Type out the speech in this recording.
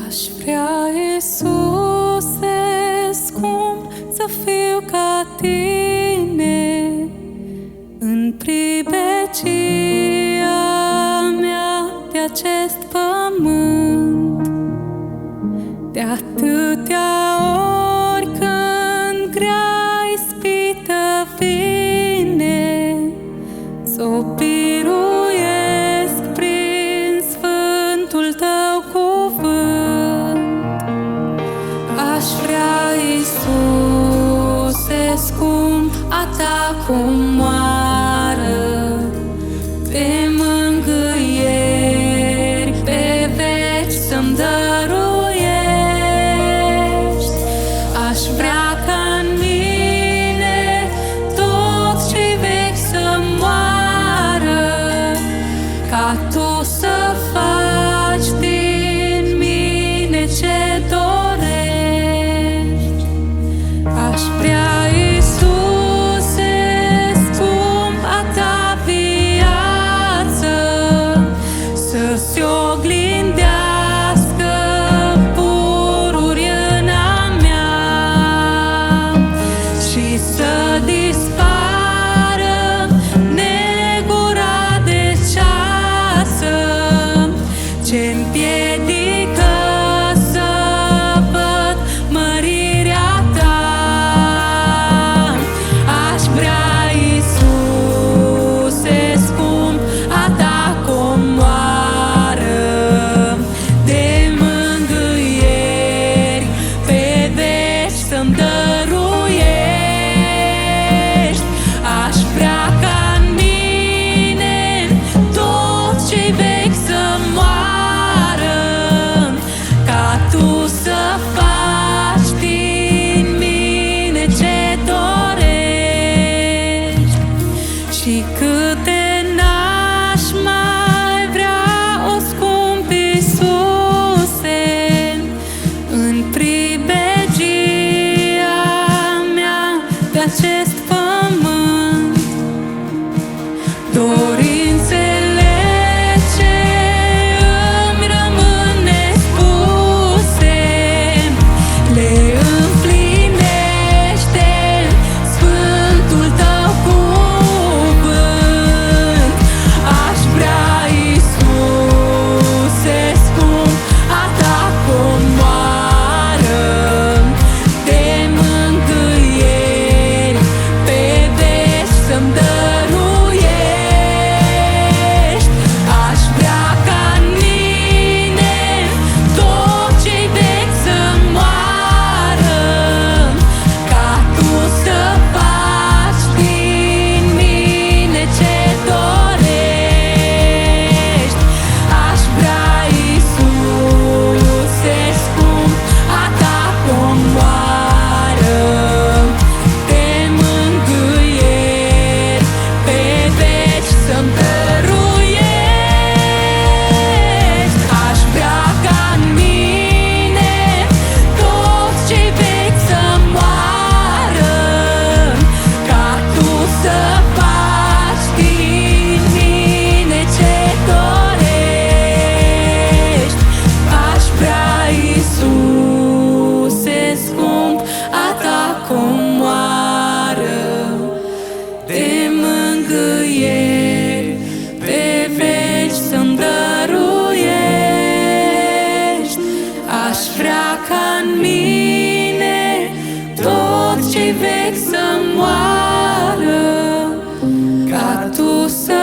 Aș vrea, Iisuse, scump, să fiu ca Tine în pribegia mea de acest pământ. De atâtea ori când grea ispită vine, s-o biruiesc prin sfântul Tău cuvânt. Aș vrea, Iisuse, scump, a Ta comoară de mângâieri pe veci să-mi dăruiești. Aș vrea ca în mine toți cei vechi să moară, ca Tu să faci din mine ce dorești. Aș vrea, Iisuse, scump, a Ta viață să-ți oglindească pururi în a mea și să dispară negura de ceață ce împiedică să văd mărirea Ta. Aș vrea, Iisuse, scump, a Ta comoară de mângâieri pe veci să-mi dăruiești. Aș vrea ca în mine toți cei vechi să moară, ca Tu să faci din mine ce dorești. Și câte n-aș mai vrea, o scump Iisuse, în pribegia mea de acest pământ. Dorințele ce îmi rămân nespuse le împlinește sfântul Tău cuvânt. Aș vrea, Iisuse, scump, a Ta comoară de mângâieri pe veci să-mi dăruiești. Aș vrea ca în mine toți cei vechi să moară, ca Tu să faci din mine ce dorești. Aș vrea, Iisuse, scump, a Ta comoară de mângâieri pe veci să-mi dăruiești. Aș vrea ca în mine toți cei vechi să moară, ca Tu să faci din mine ce dorești. Aș vrea, Iisuse, scump, a Ta comoară de mângâieri pe veci să-mi dăruiești. Aș vrea ca în mine toți cei vechi să moară, ca Tu să